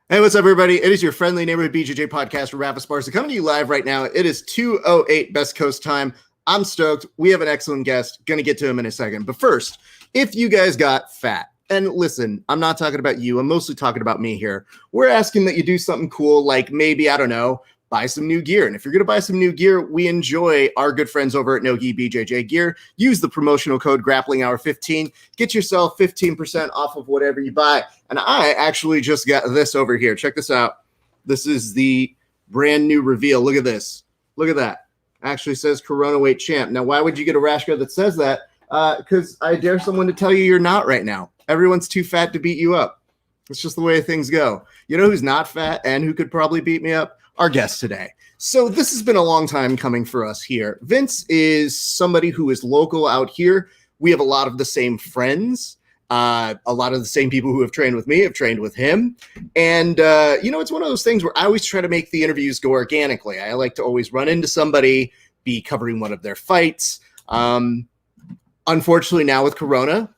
Hey, what's up, everybody? It is your friendly neighborhood BJJ podcast from Rafa Sparsa coming to you live right now. It is 2:08 Best Coast time. I'm stoked. We have an excellent guest. Going to get to him in a second. But first, if you guys got fat, and listen, I'm not talking about you. I'm mostly talking about me here. We're asking that you do something cool, like maybe, I don't know, buy some new gear. And if you're going to buy some new gear, we enjoy our good friends over at Nogi BJJ Gear. Use the promotional code GrapplingHour15. Get yourself 15% off of whatever you buy. And I actually just got this over here. Check this out. This is the brand new reveal. Look at this. Look at that. Actually says Corona Weight Champ. Now, why would you get a rash guard that says that? Because I dare someone to tell you you're not right now. Everyone's too fat to beat you up. It's just the way things go. You know who's not fat and who could probably beat me up? Our guest today. So this has been a long time coming for us here. Vince is somebody who is local out here. We have a lot of the same friends. A lot of the same people who have trained with me have trained with him. And, it's one of those things where I always try to make the interviews go organically. I like to always run into somebody, be covering one of their fights. Unfortunately, now with Corona,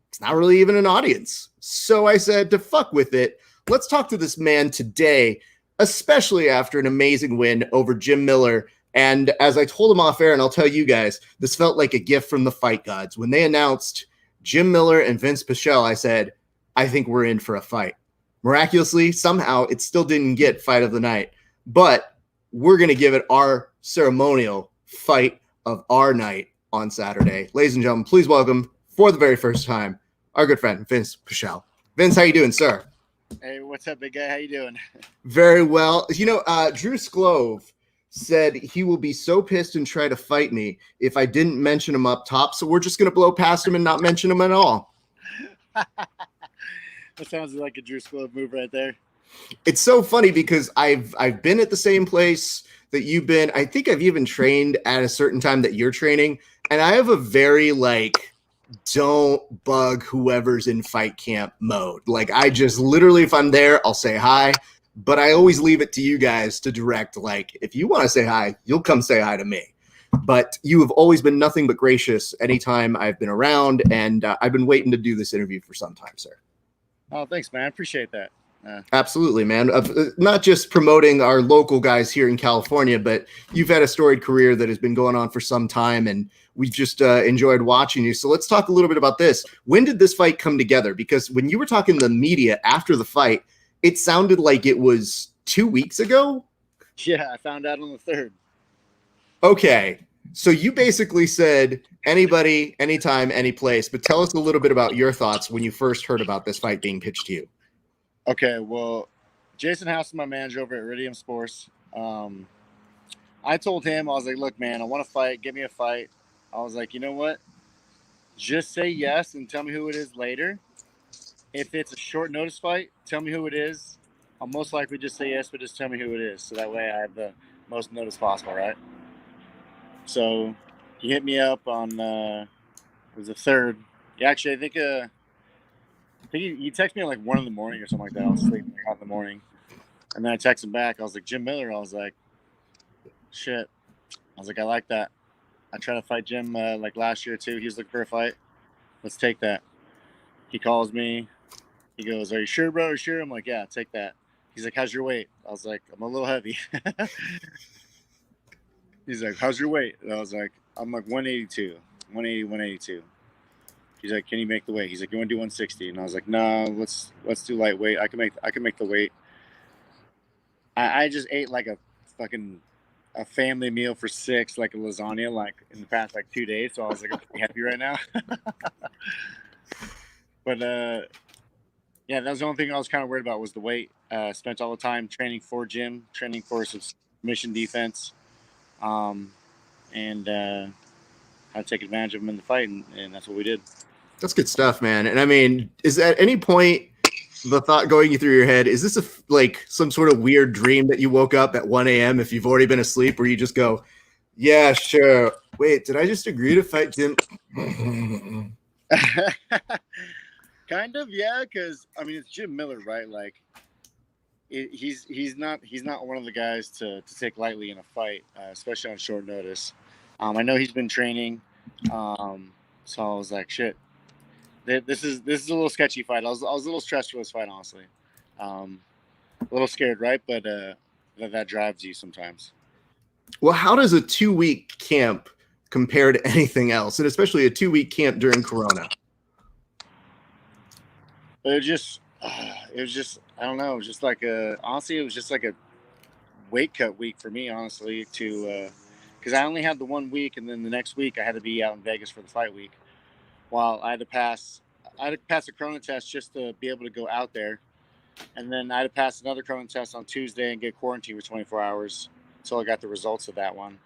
it's not really even an audience. So I said, to fuck with it, let's talk to this man today, especially after an amazing win over Jim Miller. And as I told him off air, and I'll tell you guys, this felt like a gift from the fight gods. When they announced Jim Miller and Vinc Pichel, I said, I think we're in for a fight. Miraculously, somehow, it still didn't get fight of the night. But we're going to give it our ceremonial fight of our night on Saturday. Ladies and gentlemen, please welcome, for the very first time, our good friend, Vinc Pichel. Vince, how you doing, sir? Hey, what's up, big guy? How you doing? Very well. Drew Sklove said he will be so pissed and try to fight me if I didn't mention him up top. So we're just going to blow past him and not mention him at all. That sounds like a Drew Sklove move right there. It's so funny because I've been at the same place that you've been. I think I've even trained at a certain time that you're training. And I have a very don't bug whoever's in fight camp mode. Like, I just literally, if I'm there, I'll say hi, but I always leave it to you guys to direct. Like, if you want to say hi, you'll come say hi to me. But you have always been nothing but gracious anytime I've been around, and I've been waiting to do this interview for some time, sir. Oh, thanks, man. I appreciate that. Absolutely, man. Not just promoting our local guys here in California, but you've had a storied career that has been going on for some time, and we've just enjoyed watching you. So let's talk a little bit about this. When did this fight come together? Because when you were talking to the media after the fight, it sounded like it was 2 weeks ago. Yeah, I found out on the 3rd. Okay. So you basically said anybody, anytime, any place, but tell us a little bit about your thoughts when you first heard about this fight being pitched to you. Okay, well, Jason House is my manager over at Iridium Sports. I told him, I was like, look, man, I want to fight. Give me a fight. I was like, you know what? Just say yes and tell me who it is later. If it's a short notice fight, tell me who it is. I'll most likely just say yes, but just tell me who it is. So that way I have the most notice possible, right? So he hit me up on, it was the 3rd. Actually, I think he texted me at 1 in the morning or something like that. I was sleeping out in the morning. And then I texted him back. I was like, Jim Miller. I was like, shit. I was like, I like that. I tried to fight Jim last year too. He was looking for a fight. Let's take that. He calls me. He goes, are you sure, bro? Are you sure? I'm like, yeah, take that. He's like, how's your weight? I was like, I'm a little heavy. He's like, how's your weight? And I was like, I'm 182. 180, 182. He's like, can you make the weight? He's like, you want to do 160? And I was like, no, let's do lightweight. I can make the weight. I just ate a family meal for 6, like a lasagna, in the past 2 days. So I was like, I'm pretty happy right now. But yeah, that was the only thing I was kind of worried about was the weight. Spent all the time training for Jim, training for submission defense, and how to take advantage of him in the fight, and that's what we did. That's good stuff, man. And I mean, is at any point the thought going through your head, is this some sort of weird dream that you woke up at 1 a.m. if you've already been asleep, where you just go, yeah, sure. Wait, did I just agree to fight Jim? Kind of, yeah, because I mean it's Jim Miller, right? He's not one of the guys to take lightly in a fight, especially on short notice. I know he's been training, so I was like, shit. This is a little sketchy fight. I was a little stressed for this fight, honestly. A little scared, right? But that drives you sometimes. Well, how does a 2-week camp compare to anything else, and especially a 2-week camp during Corona? But it was just, I don't know. It was just like honestly, it was just like a weight cut week for me, honestly, because I only had the 1 week, and then the next week I had to be out in Vegas for the fight week. While I had to pass a Corona test just to be able to go out there, and then I had to pass another Corona test on Tuesday and get quarantined for 24 hours until I got the results of that one,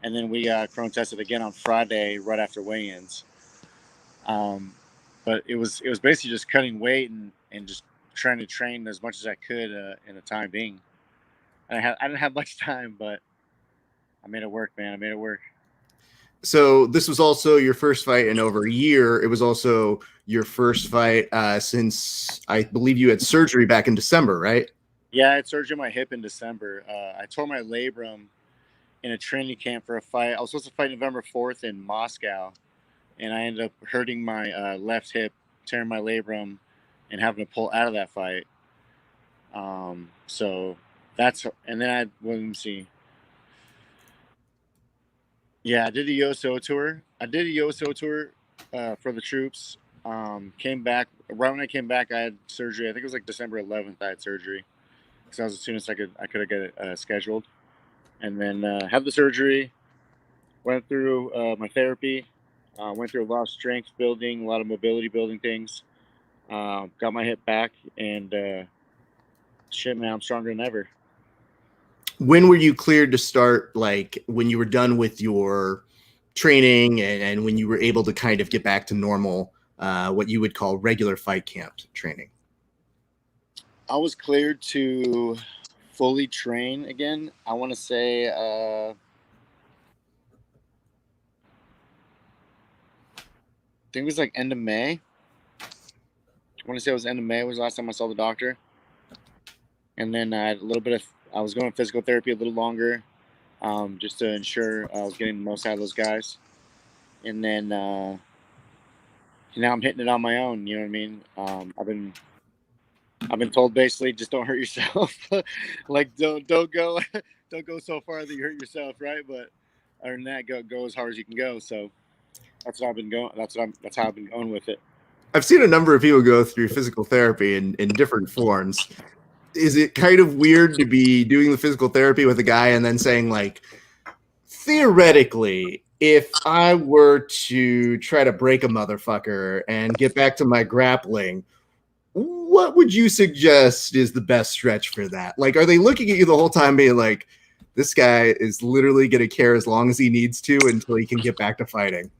and then we got Corona tested again on Friday right after weigh-ins. But it was basically just cutting weight and just trying to train as much as I could in the time being. And I didn't have much time, but I made it work, man. I made it work. So this was also your first fight in over a year. It was also your first fight since I believe you had surgery back in December, right? Yeah, I had surgery on my hip in December. I tore my labrum in a training camp for a fight. I was supposed to fight November 4th in Moscow, and I ended up hurting my left hip, tearing my labrum, and having to pull out of that fight. So that's, and then let me see. Yeah, I did the USO tour. For the troops. Came back right when I came back. I had surgery. I think it was like December 11th. I had surgery because that was as soon as I could get it scheduled, and then had the surgery. Went through my therapy. Went through a lot of strength building, a lot of mobility building things. Got my hip back, and shit, man, I'm stronger than ever. When were you cleared to start, like when you were done with your training and when you were able to kind of get back to normal, what you would call regular fight camp training? I was cleared to fully train again. I want to say I think it was like end of May. I want to say it was end of May was the last time I saw the doctor. And then I had I was going to physical therapy a little longer, just to ensure I was getting the most out of those guys. And then now I'm hitting it on my own. You know what I mean? I've been told basically just don't hurt yourself. Like don't go don't go so far that you hurt yourself, right? But other than that, go as hard as you can go. So that's what I've been going. That's how I've been going with it. I've seen a number of people go through physical therapy in different forms. Is it kind of weird to be doing the physical therapy with a guy and then saying, like, theoretically, if I were to try to break a motherfucker and get back to my grappling, what would you suggest is the best stretch for that? Like, are they looking at you the whole time being like, this guy is literally going to care as long as he needs to until he can get back to fighting?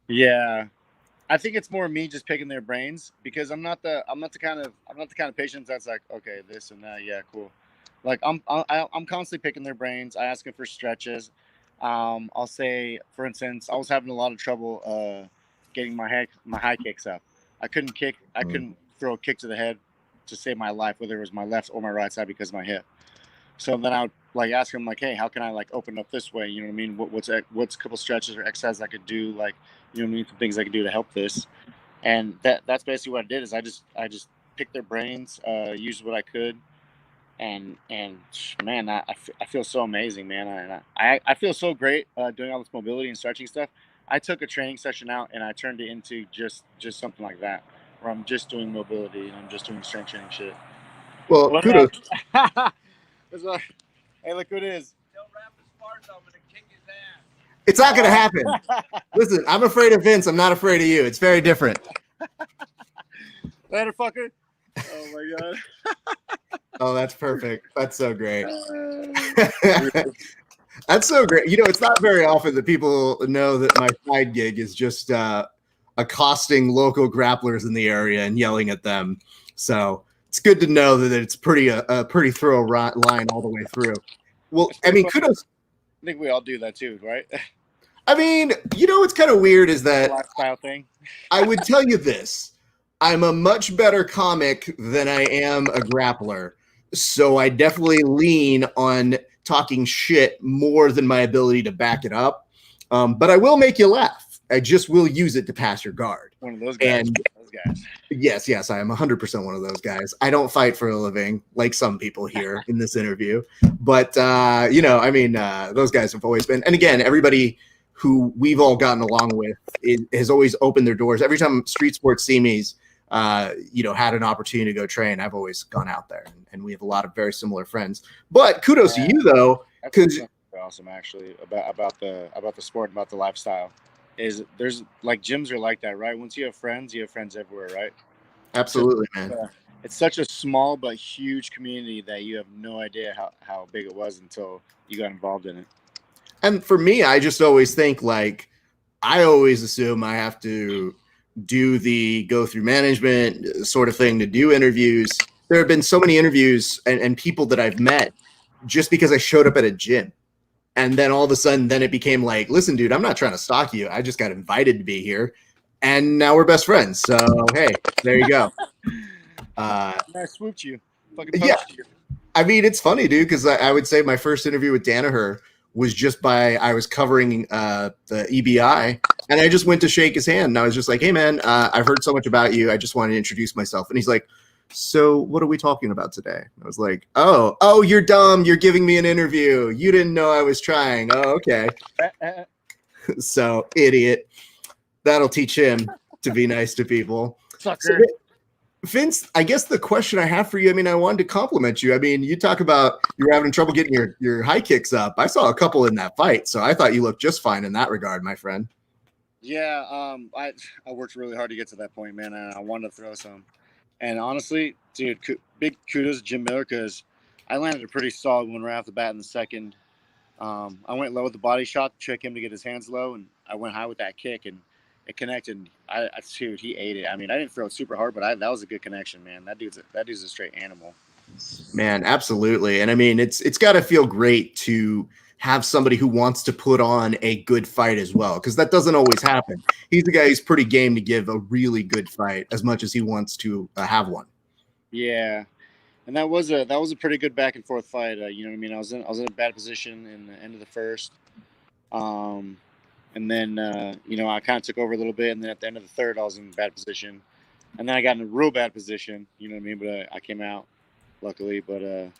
Yeah. I think it's more me just picking their brains because I'm not the kind of patient that's like, okay, this and that, yeah, cool. Like I'm constantly picking their brains. I ask them for stretches. I'll say, for instance, I was having a lot of trouble getting my high kicks up. I couldn't throw a kick to the head to save my life, whether it was my left or my right side because of my hip. So then I would like ask him like, hey, how can I like open up this way? You know what I mean? What's a couple stretches or exercises I could do, like, you know what I mean, some things I could do to help this. And that's basically what I did is I just picked their brains, used what I could, and man, I feel so amazing, man. I feel so great doing all this mobility and stretching stuff. I took a training session out and I turned it into just something like that, where I'm just doing mobility and I'm just doing strength training shit. Well, What kudos. Hey, look who it is. Tell Rapid Sparta I'm gonna kick his ass. It's not going to happen. Listen, I'm afraid of Vince. I'm not afraid of you. It's very different. Later, fucker. Oh my god. Oh, that's perfect. That's so great. That's so great. You know, it's not very often that people know that my side gig is just accosting local grapplers in the area and yelling at them. So it's good to know that it's a pretty thorough line all the way through. Well, I mean, kudos. I think we all do that too, right? I mean, you know what's kind of weird is that lifestyle thing. I would tell you this. I'm a much better comic than I am a grappler. So I definitely lean on talking shit more than my ability to back it up. But I will make you laugh. I just will use it to pass your guard. One of those guys. And those guys. Yes, I am 100% one of those guys. I don't fight for a living like some people here in this interview, but those guys have always been. And again, everybody who we've all gotten along with has always opened their doors. Every time Street Sports Seamies, had an opportunity to go train, I've always gone out there, and we have a lot of very similar friends. But kudos to you though, because awesome actually about the sport, about the lifestyle. Is there's like gyms are like that, right? Once you have friends everywhere, right? Absolutely, man. It's such a small but huge community that you have no idea how big it was until you got involved in it. And for me, I just always think like I always assume I have to go through management sort of thing to do interviews. There have been so many interviews and people that I've met just because I showed up at a gym. And then all of a sudden, then it became like, listen, dude, I'm not trying to stalk you. I just got invited to be here. And now we're best friends. So, hey, there you go. I swooped you. Yeah. You. I mean, it's funny, dude, because I would say my first interview with Danaher was just I was covering the EBI. And I just went to shake his hand. And I was just like, hey, man, I've heard so much about you. I just wanted to introduce myself. And he's like, so what are we talking about today? I was like, oh, you're dumb. You're giving me an interview. You didn't know I was trying. Oh, okay. So, idiot. That'll teach him to be nice to people. Sucker. So, Vince, I guess the question I have for you, I mean, I wanted to compliment you. I mean, you talk about you were having trouble getting your high kicks up. I saw a couple in that fight, so I thought you looked just fine in that regard, my friend. Yeah, I worked really hard to get to that point, man, and I wanted to throw some. And honestly, dude, big kudos to Jim Miller because I landed a pretty solid one right off the bat in the second. I went low with the body shot to trick him to get his hands low, and I went high with that kick, and it connected. Dude, he ate it. I mean, I didn't throw it super hard, but that was a good connection, man. That dude's a straight animal. Man, absolutely. And I mean, it's got to feel great to have somebody who wants to put on a good fight as well, because that doesn't always happen. He's the guy who's pretty game to give a really good fight as much as he wants to have one. Yeah, and that was a pretty good back and forth fight. You know what I mean? I was in a bad position in the end of the first, and then I kind of took over a little bit, and then at the end of the third, I was in a bad position, and then I got in a real bad position. You know what I mean? But I came out luckily, but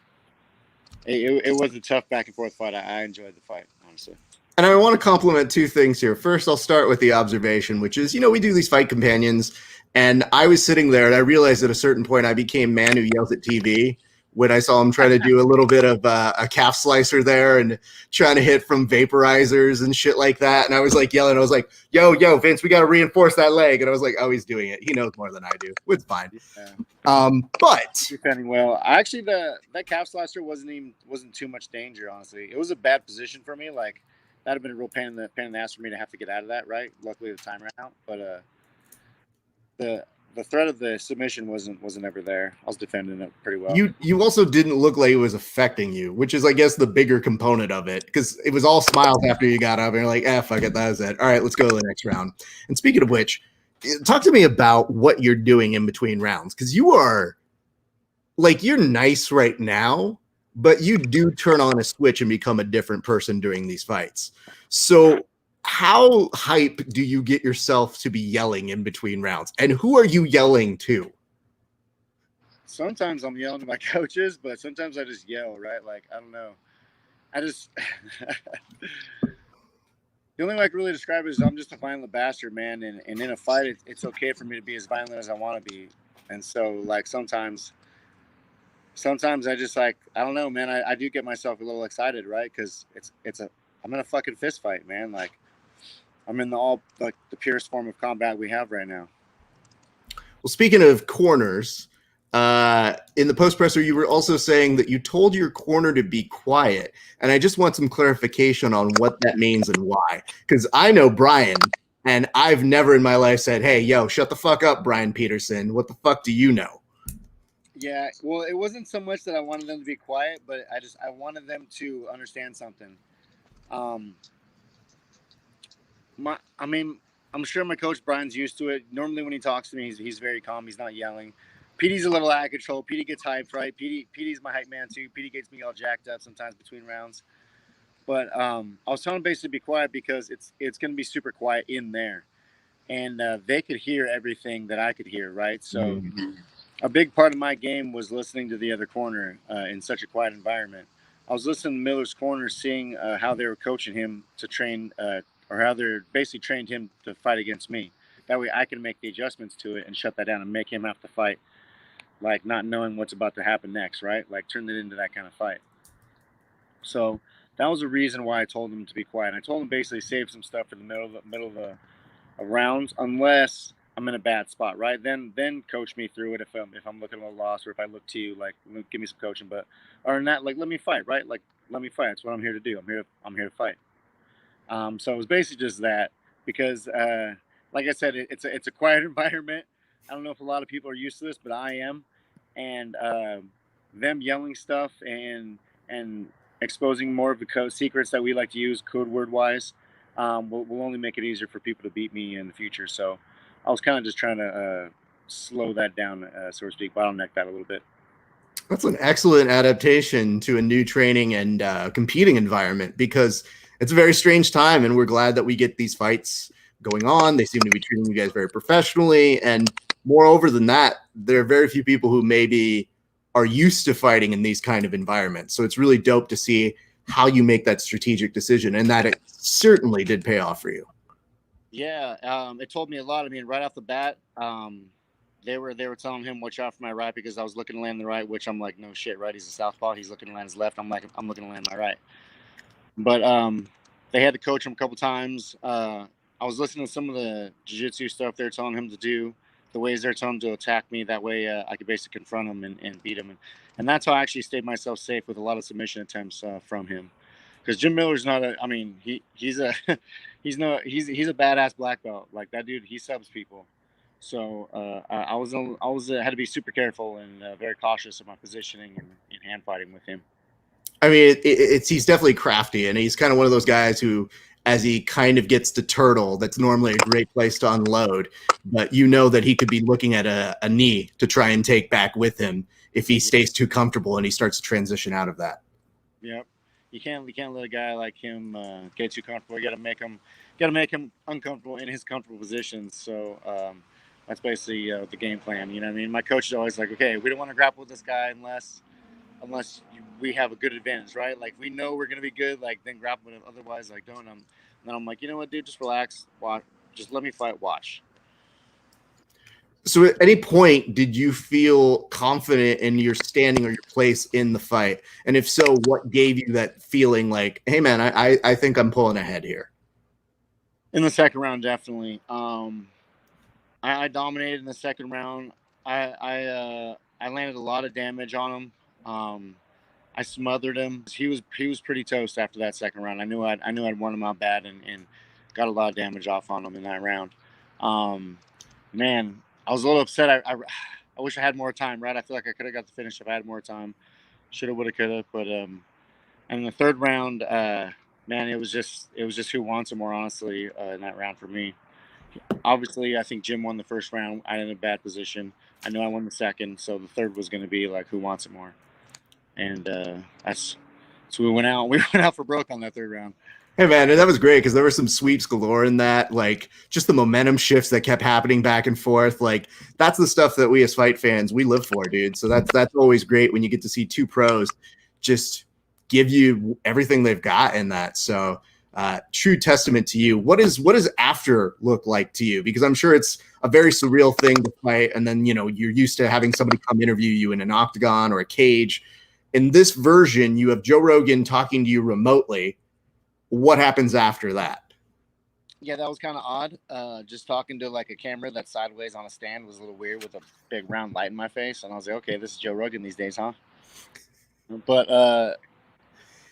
it was a tough back and forth fight. I enjoyed the fight, honestly. And I want to compliment two things here. First, I'll start with the observation, which is, we do these fight companions, and I was sitting there, and I realized at a certain point I became man who yells at TV when I saw him try to do a little bit of a calf slicer there and trying to hit from vaporizers and shit like that. And I was like yelling. I was like, yo, Vince, we got to reinforce that leg. And I was like, oh, he's doing it. He knows more than I do. It's fine. Yeah. But defending well. Actually, that calf slicer wasn't too much danger, honestly. It was a bad position for me. Like, that'd have been a real pain in the ass for me to have to get out of that, right? Luckily the time ran out. But the threat of the submission wasn't ever there. I was defending it pretty well. You also didn't look like it was affecting you, which is, I guess, the bigger component of it, because it was all smiles after you got up, and you're like, fuck it, that was it. All right, let's go to the next round. And speaking of which, talk to me about what you're doing in between rounds, because you are, like, you're nice right now, but you do turn on a switch and become a different person during these fights. So how hype do you get yourself to be yelling in between rounds? And who are you yelling to? Sometimes I'm yelling to my coaches, but sometimes I just yell, right? Like, I don't know. I just the only way I can really describe it is I'm just a violent bastard, man. And in a fight, it's okay for me to be as violent as I want to be. And so, like, sometimes I just, like, I don't know, man. I do get myself a little excited, right? Because I'm in a fucking fist fight, man. Like, I'm in the purest form of combat we have right now. Well, speaking of corners, in the post presser, you were also saying that you told your corner to be quiet. And I just want some clarification on what that means and why. Because I know Brian, and I've never in my life said, hey, yo, shut the fuck up, Brian Peterson. What the fuck do you know? Yeah, well, it wasn't so much that I wanted them to be quiet, but I wanted them to understand something. I'm sure my coach Brian's used to it. Normally when he talks to me, he's very calm. He's not yelling. PD's a little out of control. PD gets hyped, right? PD's my hype man too. PD gets me all jacked up sometimes between rounds. But I was telling him basically to be quiet because it's going to be super quiet in there. and they could hear everything that I could hear, right? So Mhm. a big part of my game was listening to the other corner in such a quiet environment. I was listening to Miller's corner, seeing how they were coaching him to train, or how they're basically trained him to fight against me. That way, I can make the adjustments to it and shut that down and make him have to fight, like not knowing what's about to happen next, right? Like turn it into that kind of fight. So that was the reason why I told him to be quiet. I told him basically save some stuff for the middle of the rounds, unless I'm in a bad spot, right? Then coach me through it if I'm looking a little lost, or if I look to you, like give me some coaching. But other than that, like let me fight, right? Like let me fight. That's what I'm here to do. I'm here to fight. So it was basically just that, because like I said, it's a quiet environment. I don't know if a lot of people are used to this, but I am, and them yelling stuff and exposing more of the code secrets that we like to use code word wise will only make it easier for people to beat me in the future. So I was kind of just trying to slow that down, so to speak, bottleneck that a little bit. That's an excellent adaptation to a new training and competing environment, because it's a very strange time, and we're glad that we get these fights going on. They seem to be treating you guys very professionally, and moreover than that, there are very few people who maybe are used to fighting in these kind of environments. So it's really dope to see how you make that strategic decision, and that it certainly did pay off for you. Yeah, it told me a lot. I mean, right off the bat, they were telling him watch out for my right, because I was looking to land the right, which I'm like, no shit, right? He's a southpaw. He's looking to land his left. I'm like, I'm looking to land my right. But they had to coach him a couple times. I was listening to some of the jiu-jitsu stuff they're telling him to do, the ways they're telling him to attack me. That way, I could basically confront him and beat him. And that's how I actually stayed myself safe with a lot of submission attempts from him. Because Jim Miller's not a. I mean, he's a he's a badass black belt. Like that dude, he subs people. So I was had to be super careful and very cautious of my positioning and hand fighting with him. I mean, it's he's definitely crafty, and he's kind of one of those guys who, as he kind of gets to turtle, that's normally a great place to unload. But you know that he could be looking at a knee to try and take back with him if he stays too comfortable and he starts to transition out of that. Yep. You can't let a guy like him get too comfortable. You got to make him uncomfortable in his comfortable positions. So that's basically the game plan. You know what I mean? My coach is always like, okay, we don't want to grapple with this guy unless we have a good advantage, right? Like we know we're gonna be good, like then grapple with him. Otherwise, like don't. Then I'm like, you know what, dude, just relax, watch, just let me fight, watch. So, at any point, did you feel confident in your standing or your place in the fight? And if so, what gave you that feeling like, hey, man, I think I'm pulling ahead here? In the second round, definitely. I dominated in the second round. I landed a lot of damage on him. I smothered him. He was pretty toast after that second round. I knew I'd won him out bad and got a lot of damage off on him in that round. Um, Man, I was a little upset. I wish I had more time. Right, I feel like I could have got the finish if I had more time. Shoulda, woulda, coulda. But and in the third round, man, it was just who wants it more, honestly, in that round for me. Obviously, I think Jim won the first round. I in a bad position. I know I won the second, so the third was going to be like who wants it more, and that's so we went out. We went out for broke on that third round. Hey, man, and that was great because there were some sweeps galore in that. Like, just the momentum shifts that kept happening back and forth. Like, that's the stuff that we as fight fans, we live for, dude. So that's always great when you get to see two pros just give you everything they've got in that. So, true testament to you. What does after look like to you? Because I'm sure it's a very surreal thing to fight, and then you're used to having somebody come interview you in an octagon or a cage. In this version, you have Joe Rogan talking to you remotely. What happens after that? Yeah, that was kind of odd. Just talking to like a camera that's sideways on a stand was a little weird with a big round light in my face, and I was like, okay, this is Joe Rogan these days, huh? But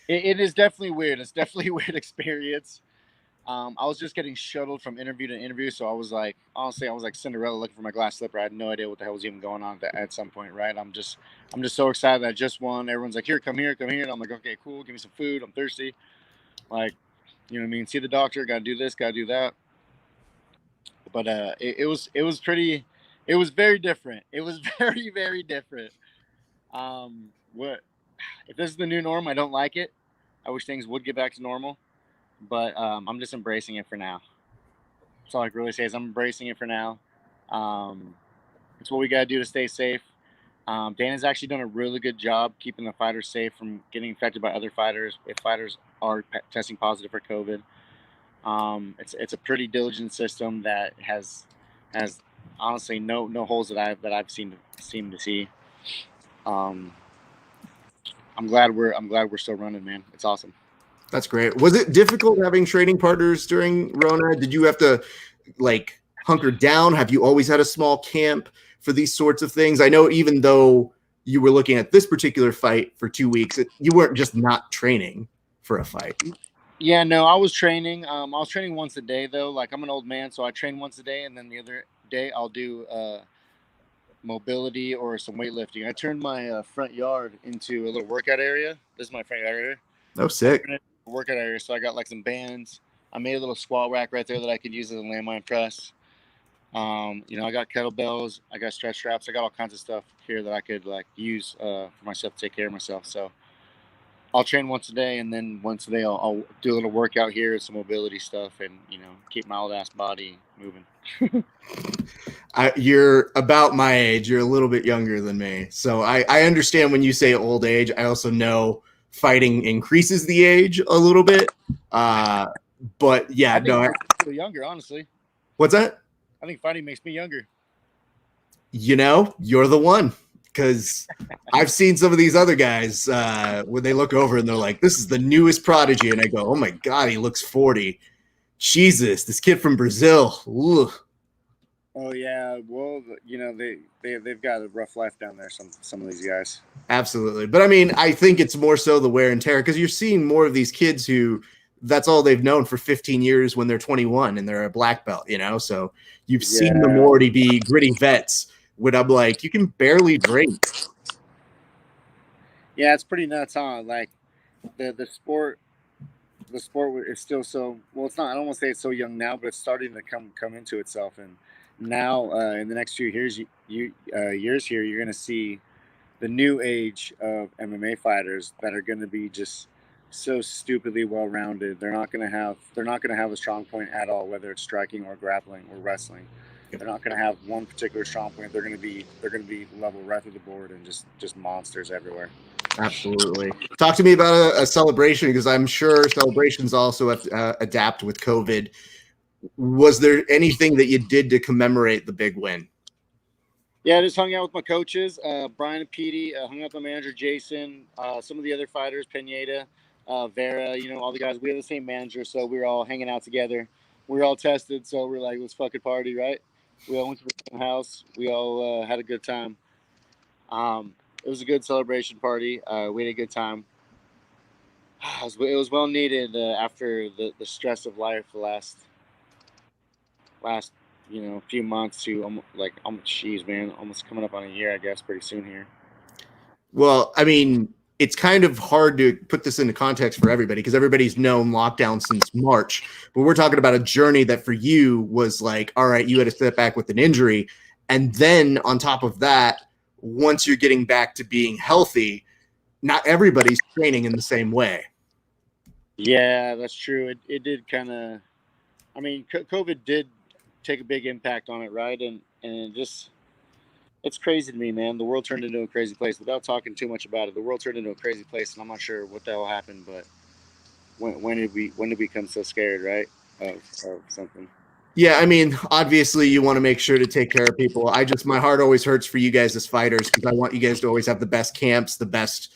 it is definitely weird. It's definitely a weird experience. I was just getting shuttled from interview to interview, so I was like, honestly, I was like Cinderella looking for my glass slipper. I had no idea what the hell was even going on at some point, right? I'm just so excited. I just won. Everyone's like, here, come here, come here. And I'm like, okay, cool. Give me some food. I'm thirsty. Like, you know what I mean? See the doctor. Got to do this. Got to do that. But it was pretty. It was very different. It was very very different. What if this is the new norm? I don't like it. I wish things would get back to normal, but I'm just embracing it for now. That's all I can really say is I'm embracing it for now. It's what we got to do to stay safe. Dana's actually done a really good job keeping the fighters safe from getting infected by other fighters if fighters are testing positive for COVID. It's a pretty diligent system that has honestly no holes that I've seen to see. I'm glad we're still running, man. It's awesome. That's great. Was it difficult having training partners during Rona? Did you have to like hunker down? Have you always had a small camp for these sorts of things? I know even though you were looking at this particular fight for 2 weeks, you weren't just not training for a fight. Yeah, no, I was training. I was training once a day though. Like I'm an old man, so I train once a day, and then the other day I'll do mobility or some weightlifting. I turned my front yard into a little workout area. This is my front yard area. Oh, sick. Workout area. So I got like some bands. I made a little squat rack right there that I could use as a landmine press. I got kettlebells. I got stretch straps. I got all kinds of stuff here that I could like use for myself to take care of myself. So I'll train once a day, and then once a day I'll do a little workout here, some mobility stuff, and keep my old ass body moving. You're about my age. You're a little bit younger than me. So I understand when you say old age. I also know fighting increases the age a little bit. But yeah, I feel younger, honestly. What's that? I think fighting makes me younger. You're the one. Because I've seen some of these other guys when they look over and they're like, this is the newest prodigy. And I go, oh my God, he looks 40. Jesus, this kid from Brazil. Ugh. Oh yeah, well, they've got a rough life down there. Some of these guys. Absolutely, but I mean, I think it's more so the wear and tear because you're seeing more of these kids who that's all they've known for 15 years when they're 21 and they're a black belt. So you've seen them already be gritty vets. When I'm like, you can barely drink. Yeah, it's pretty nuts, huh? Like the sport is still so well. It's not. I don't want to say it's so young now, but it's starting to come into itself. And now, in the next few years, years here, you're going to see the new age of MMA fighters that are going to be just so stupidly well rounded. They're not going to have a strong point at all, whether it's striking or grappling or wrestling. They're not going to have one particular strong point. They're going to be level right through the board and just monsters everywhere. Absolutely. Talk to me about a celebration because I'm sure celebrations also have to adapt with COVID. Was there anything that you did to commemorate the big win? Yeah, I just hung out with my coaches, Brian and Petey. Hung out with my manager Jason. Some of the other fighters, Pineda, Vera. All the guys. We have the same manager, so we were all hanging out together. We were all tested, so we're like, let's fucking party, right? We all went to the same house. We all had a good time. It was a good celebration party. We had a good time. It was well needed after the stress of life the last few months to almost coming up on a year, I guess, pretty soon here. Well, I mean, it's kind of hard to put this into context for everybody because everybody's known lockdown since March. But we're talking about a journey that for you was like, all right, you had to step back with an injury. And then on top of that, once you're getting back to being healthy, not everybody's training in the same way. Yeah, that's true. It did kind of, I mean, COVID did take a big impact on it, right? And it's crazy to me, man. The world turned into a crazy place. Without talking too much about it, the world turned into a crazy place, and I'm not sure what the hell happened. But when did we become so scared, right, of something? Yeah, I mean, obviously you want to make sure to take care of people. My heart always hurts for you guys as fighters because I want you guys to always have the best camps, the best,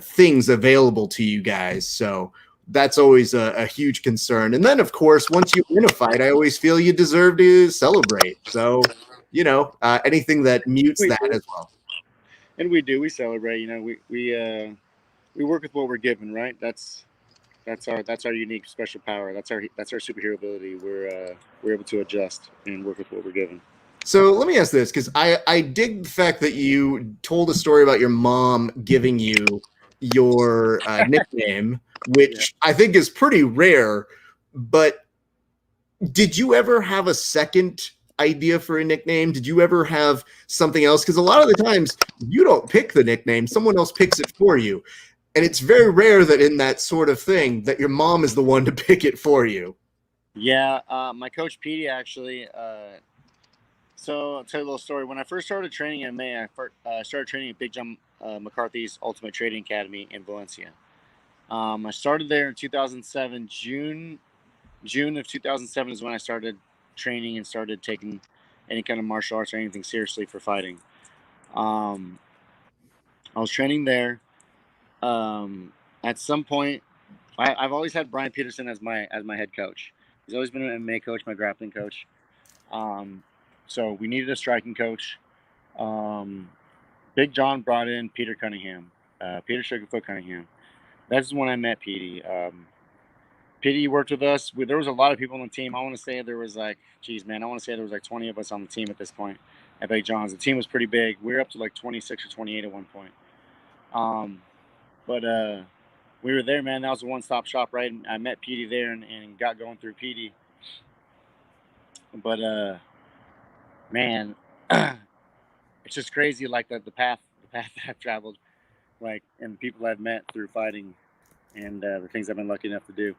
things available to you guys. So that's always a huge concern. And then, of course, once you win a fight, I always feel you deserve to celebrate. So, anything that mutes that as well. And we do. We celebrate. We work with what we're given, right? That's our unique special power. That's our superhero ability. We're able to adjust and work with what we're given. So let me ask this, because I dig the fact that you told a story about your mom giving you your nickname, which I think is pretty rare. But did you ever have a second idea for a nickname? Did you ever have something else? Because a lot of the times you don't pick the nickname, someone else picks it for you. And it's very rare that in that sort of thing that your mom is the one to pick it for you. Yeah, my coach Petey actually. So I'll tell you a little story. When I first started training in May, I started training at Big John McCarthy's Ultimate Trading Academy in Valencia. I started there in 2007. June of 2007 is when I started training and started taking any kind of martial arts or anything seriously for fighting. I was training there. At some point, I've always had Brian Peterson as my head coach. He's always been an MMA coach, my grappling coach. So we needed a striking coach. Big John brought in Peter Cunningham, Peter Sugarfoot Cunningham. That's when I met Petey. Petey worked with us. There was a lot of people on the team. I want to say there was like, geez, man, I want to say there was like 20 of us on the team at this point at Big John's. The team was pretty big. We were up to like 26 or 28 at one point. But we were there, man. That was a one-stop shop, right? And I met Petey there and got going through Petey. But man, it's just crazy, like the path that I've traveled, like, and the people I've met through fighting, and the things I've been lucky enough to do.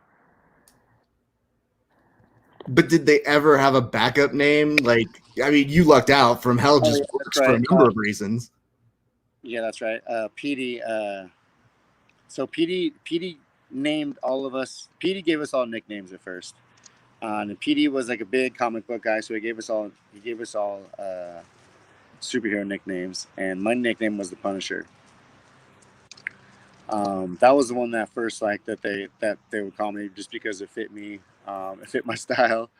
But did they ever have a backup name? Like, I mean, you lucked out from hell just works for a number of reasons. Yeah, that's right. Petey. So Petey named all of us. Petey gave us all nicknames at first. And Petey was like a big comic book guy, so he gave us all superhero nicknames, and my nickname was the Punisher. That was the one that first, like, that they would call me, just because it fit me, it fit my style,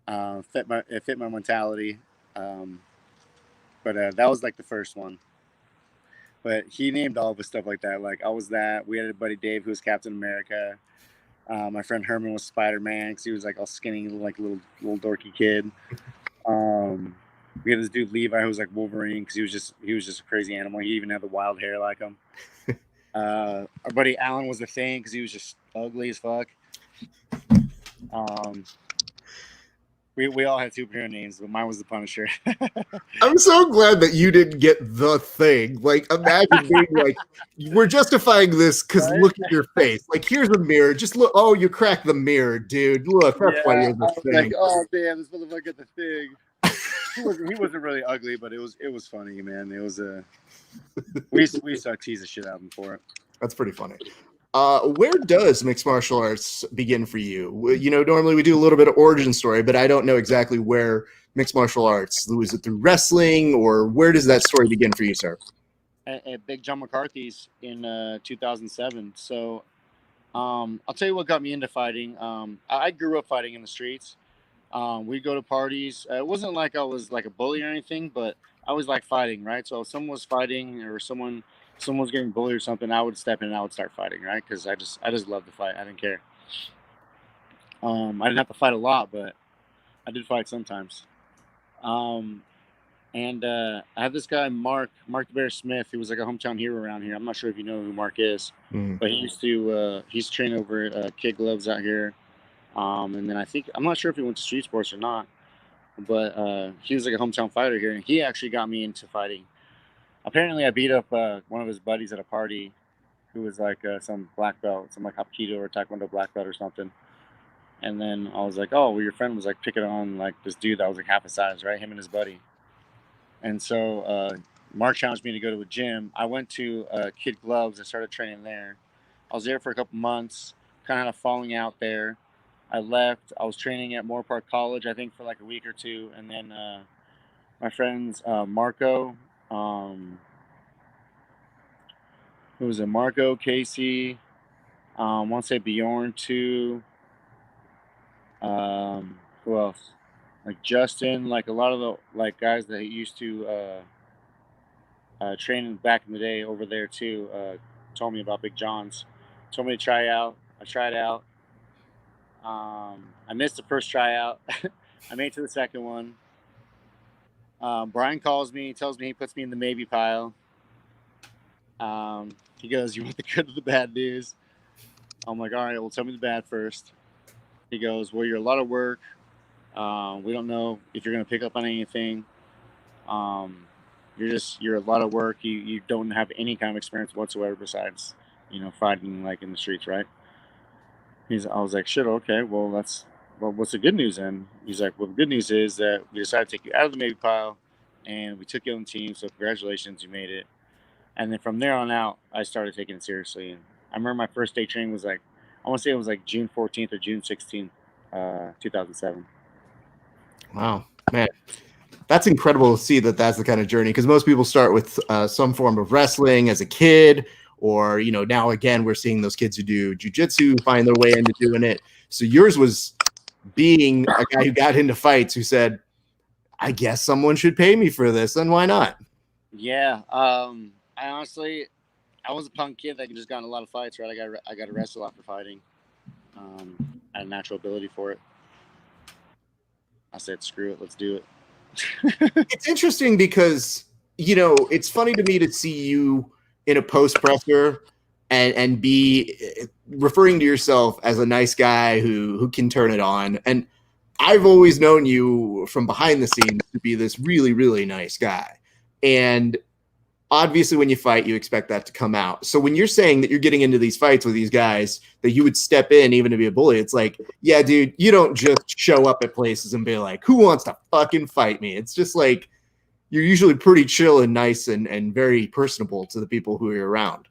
it fit my mentality. But that was like the first one. But he named all of his stuff like that. Like, I was that. We had a buddy Dave who was Captain America. My friend Herman was Spider-Man because he was like all skinny, like little dorky kid. We had this dude Levi who was like Wolverine because he was just a crazy animal. He even had the wild hair like him. Our buddy Alan was the Thing because he was just ugly as fuck. We all had superhero names, but mine was the Punisher. I'm so glad that you didn't get the Thing. Like, imagine being like, we're justifying this because look at your face. Like, here's a mirror. Just look. Oh, you cracked the mirror, dude. Look, that's why you're the Thing. Like, oh damn, this motherfucker got the Thing. He wasn't really ugly, but it was funny, man. It was we used to tease the shit out of him for it. That's pretty funny. Where does mixed martial arts begin for you? You know, normally we do a little bit of origin story, but I don't know exactly where mixed martial arts. Was it through wrestling, or where does that story begin for you, sir? At Big John McCarthy's in 2007. So I'll tell you what got me into fighting. I grew up fighting in the streets. We'd go to parties. It wasn't like I was like a bully or anything, but I was like fighting, right? So if someone was fighting or someone was getting bullied or something, I would step in and I would start fighting, right? Because I just loved to fight. I didn't care. I didn't have to fight a lot, but I did fight sometimes. And I have this guy Mark the Bear Smith, who was like a hometown hero around here. I'm not sure if you know who Mark is, but he's trained over at Kid Gloves out here. And then I'm not sure if he went to street sports or not, but he was like a hometown fighter here, and he actually got me into fighting. Apparently, I beat up one of his buddies at a party, who was like some black belt, some like Hapkido or Taekwondo black belt or something. And then I was like, oh, well, your friend was like picking on like this dude that was like half his size, right? Him and his buddy. And so Mark challenged me to go to a gym. I went to Kid Gloves and started training there. I was there for a couple months, kind of had a falling out there. I left. I was training at Moore Park College, I think, for like a week or two. And then my friends Marco, who was it? Marco, Casey, I want to say Bjorn too. Who else? Like Justin, like a lot of the like guys that used to train back in the day over there too. Told me about Big John's. Told me to try out. I tried out. I missed the first tryout. I made it to the second one. Brian calls me, tells me he puts me in the maybe pile. He goes, "You want the good or the bad news?" I'm like, "All right, well, tell me the bad first." He goes, "Well, you're a lot of work. We don't know if you're going to pick up on anything. You're a lot of work. You don't have any kind of experience whatsoever besides, fighting like in the streets, right?" I was like, "Shit, okay, well, well, what's the good news then? He's like, well, the good news is that we decided to take you out of the maybe pile, and we took you on the team. So congratulations, you made it. And then from there on out, I started taking it seriously. And I remember my first day training was like, I want to say it was like June 14th or June 16th, 2007. Wow, man. That's incredible to see that that's the kind of journey, because most people start with some form of wrestling as a kid, or, you know, now again, we're seeing those kids who do jujitsu find their way into doing it. So yours was being a guy who got into fights who said, I guess someone should pay me for this, and why not? Yeah. I honestly, I was a punk kid that just got in a lot of fights, right? I got arrested a lot for fighting. I had a natural ability for it. I said, screw it, let's do it. It's interesting because, you know, it's funny to me to see you in a post presser and be referring to yourself as a nice guy who can turn it on. And I've always known you from behind the scenes to be this really, really nice guy. And obviously when you fight, you expect that to come out. So when you're saying that you're getting into these fights with these guys, that you would step in even to be a bully, it's like, yeah, dude, you don't just show up at places and be like, who wants to fucking fight me? It's just like, you're usually pretty chill and nice and very personable to the people who are around.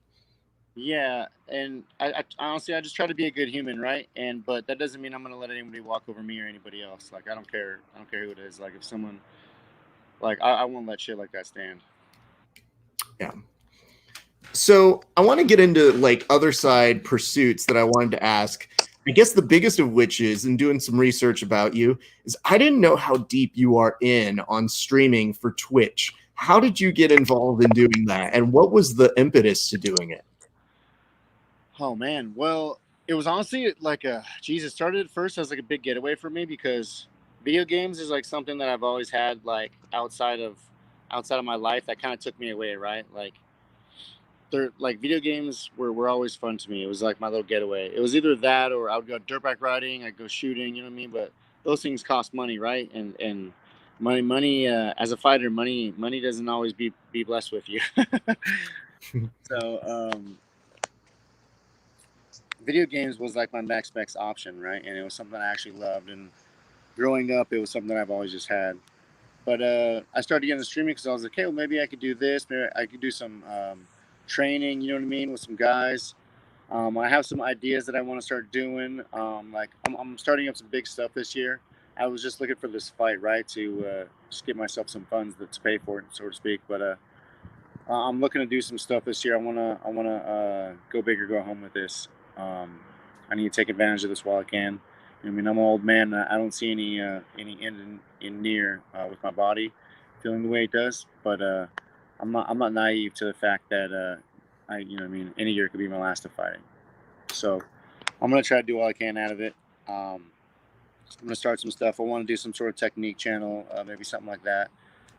Yeah, and I honestly, I just try to be a good human, right? But that doesn't mean I'm gonna let anybody walk over me or anybody else. Like, I don't care who it is. Like, if someone, like, I won't let shit like that stand. Yeah. So I want to get into like other side pursuits that I wanted to ask. I guess the biggest of which is, in doing some research about you, is I didn't know how deep you are in on streaming for Twitch. How did you get involved in doing that? And what was the impetus to doing it? Oh man, well, it was honestly like it started at first as like a big getaway for me because video games is like something that I've always had like outside of my life that kind of took me away, right? Like they're like video games were always fun to me. It was like my little getaway. It was either that or I would go dirt bike riding, I'd go shooting, you know what I mean? But those things cost money, right? And money as a fighter, money doesn't always be blessed with you. So video games was like my next best option, right? And it was something I actually loved. And growing up, it was something that I've always just had. But I started getting into streaming because I was like, okay, well, maybe I could do this. Maybe I could do some training, you know what I mean, with some guys. I have some ideas that I want to start doing. Like I'm starting up some big stuff this year. I was just looking for this fight, right, to just give myself some funds to pay for it, so to speak. But I'm looking to do some stuff this year. I wanna go big or go home with this. I need to take advantage of this while I can. I mean, I'm an old man. I don't see any end in near with my body feeling the way it does. But I'm not naive to the fact that you know what I mean, any year could be my last of fighting. So I'm gonna try to do all I can out of it. I'm gonna start some stuff. I want to do some sort of technique channel, maybe something like that.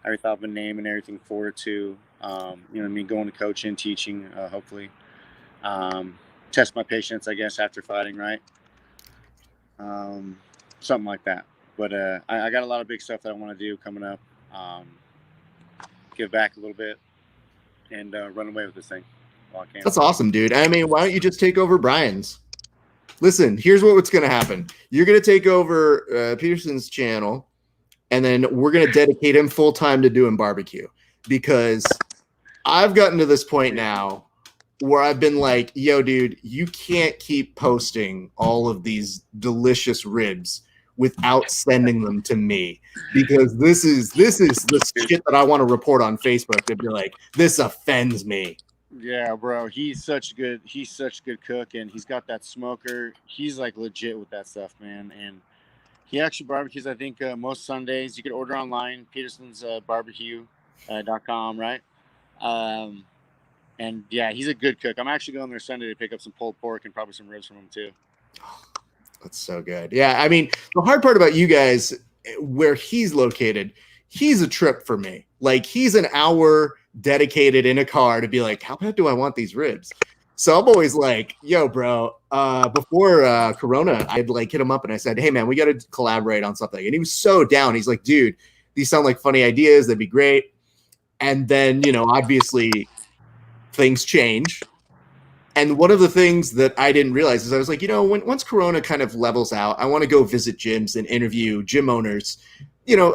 I already thought of a name and everything for it too. You know what I mean, going to coaching, teaching, hopefully. Test my patience, I guess, after fighting, right? Something like that. But I got a lot of big stuff that I want to do coming up. Give back a little bit and run away with this thing while I can. That's awesome, dude. I mean, why don't you just take over Brian's? Listen, here's what's going to happen. You're going to take over Peterson's channel, and then we're going to dedicate him full time to doing barbecue, because I've gotten to this point now where I've been like, yo, dude, you can't keep posting all of these delicious ribs without sending them to me, because this is the shit that I want to report on Facebook. To be like, this offends me. Yeah, bro, he's such a good cook, and he's got that smoker. He's like legit with that stuff, man. And he actually barbecues, I think, most Sundays. You could order online, Peterson's barbecue.com, right? And yeah, he's a good cook. I'm actually going there Sunday to pick up some pulled pork and probably some ribs from him too. That's so good. Yeah, I mean, the hard part about you guys, where he's located, he's a trip for me. Like, he's an hour dedicated in a car to be like, how bad do I want these ribs? So I'm always like, yo, bro, before Corona, I'd like hit him up and I said, hey, man, we got to collaborate on something. And he was so down. He's like, dude, these sound like funny ideas. That'd be great. And then, you know, obviously things change. And one of the things that I didn't realize is I was like, once Corona kind of levels out, I want to go visit gyms and interview gym owners,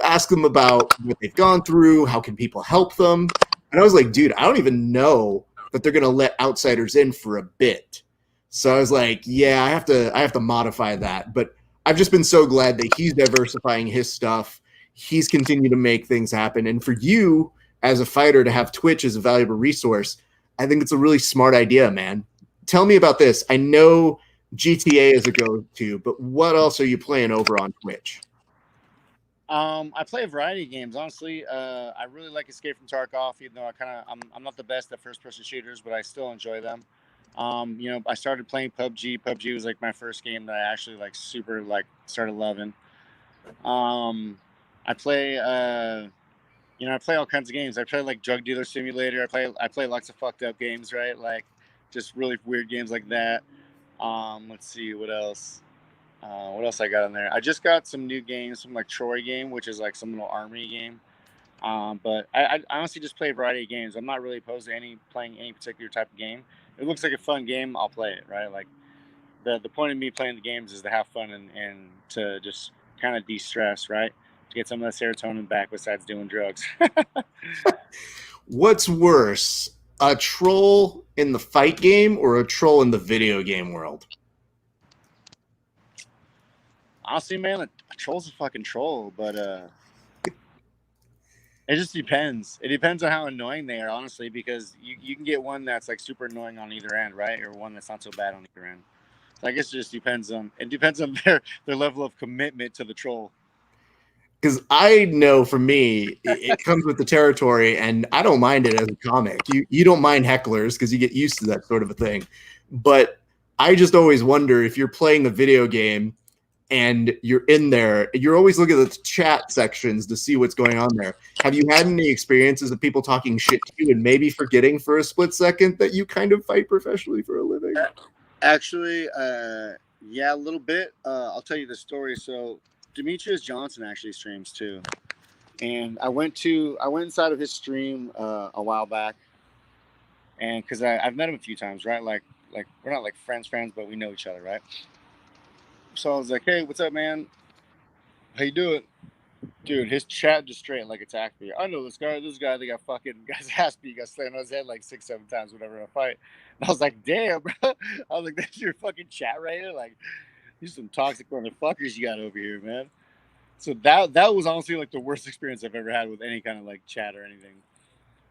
ask them about what they've gone through, how can people help them. And I was like, dude, I don't even know that they're going to let outsiders in for a bit. So I was like, yeah, I have to modify that. But I've just been so glad that he's diversifying his stuff. He's continued to make things happen. And for you as a fighter to have Twitch as a valuable resource, I think it's a really smart idea, man. Tell me about this. I know GTA is a go-to, but what else are you playing over on Twitch? I play a variety of games. Honestly, I really like Escape from Tarkov, even though I'm not the best at first-person shooters, but I still enjoy them. I started playing PUBG. PUBG was like my first game that I actually super started loving. I play I play all kinds of games. I play like Drug Dealer Simulator. I play lots of fucked up games, right? Like just really weird games like that. Let's see what else. What else I got on there? I just got some new games, some like Troy game, which is like some little army game. But I honestly just play a variety of games. I'm not really opposed to playing any particular type of game. It looks like a fun game, I'll play it, right? Like the point of me playing the games is to have fun and to just kind of de-stress, right? To get some of the serotonin back besides doing drugs. What's worse, a troll in the fight game or a troll in the video game world? Honestly, man, a troll's a fucking troll, but it just depends. It depends on how annoying they are, honestly, because you can get one that's like super annoying on either end, right? Or one that's not so bad on either end. So I guess it just depends on their level of commitment to the troll. Because I know for me, it comes with the territory, and I don't mind it as a comic. You don't mind hecklers because you get used to that sort of a thing. But I just always wonder if you're playing a video game and you're in there, you're always looking at the chat sections to see what's going on there. Have you had any experiences of people talking shit to you and maybe forgetting for a split second that you kind of fight professionally for a living? Actually, yeah, a little bit. I'll tell you the story. So Demetrius Johnson actually streams too, and I went inside of his stream a while back, and because I've met him a few times, right? Like we're not like friends, but we know each other, right? So I was like, hey, what's up, man? How you doing? Dude, his chat just straight like attacked me. I know this guy, they got fucking guy's ass beat, got slammed on his head like 6-7 times, whatever, in a fight. And I was like, damn, bro. I was like, that's your fucking chat right here? Like, these some toxic motherfuckers you got over here, man. So that was honestly like the worst experience I've ever had with any kind of like chat or anything.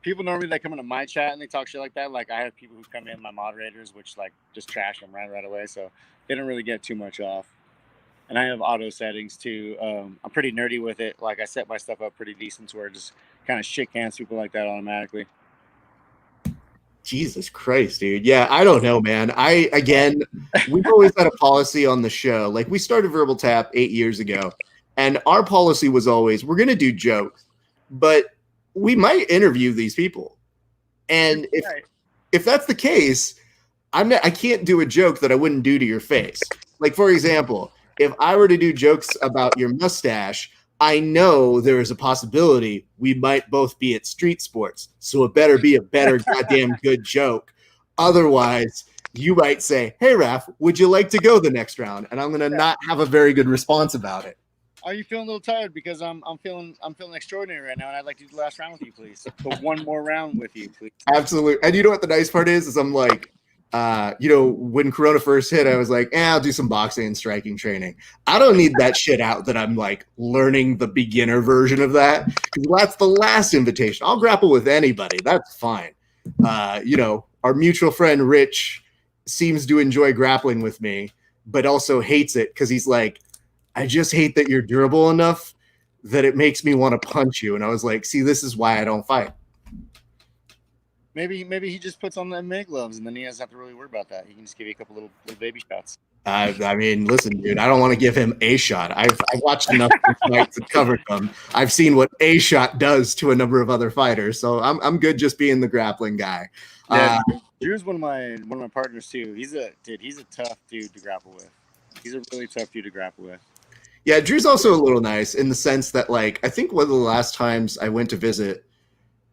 People normally that come into my chat and they talk shit like that. Like I have people who come in, my moderators, which like just trash them right away. So they don't really get too much off. And I have auto settings too. I'm pretty nerdy with it. Like I set my stuff up pretty decent to where it just kind of shit cans people like that automatically. Jesus Christ, dude. Yeah, I don't know, man. We've always had a policy on the show. Like we started Verbal Tap 8 years ago, and our policy was always we're gonna do jokes, but we might interview these people. And if that's the case, I can't do a joke that I wouldn't do to your face. Like, for example, if I were to do jokes about your mustache, I know there is a possibility we might both be at street sports. So it better be a better goddamn good joke. Otherwise, you might say, hey, Raph, would you like to go the next round? And I'm going to not have a very good response about it. Are you feeling a little tired? Because I'm feeling extraordinary right now, and I'd like to do the last round with you, please. Go one more round with you, please. Absolutely. And you know what the nice part is I'm like, when Corona first hit, I was like, I'll do some boxing and striking training. I don't need that shit out that I'm like learning the beginner version of that, because that's the last invitation. I'll grapple with anybody. That's fine. Our mutual friend Rich seems to enjoy grappling with me, but also hates it because he's like, I just hate that you're durable enough that it makes me want to punch you. And I was like, see, this is why I don't fight. Maybe he just puts on the MMA gloves and then he doesn't have to really worry about that. He can just give you a couple little baby shots. I mean, listen, dude, I don't want to give him a shot. I've watched enough fights and covered them. I've seen what a shot does to a number of other fighters, so I'm good just being the grappling guy. Yeah, Drew's one of my partners too. He's a tough dude to grapple with. He's a really tough dude to grapple with. Yeah, Drew's also a little nice in the sense that, like, I think one of the last times I went to visit,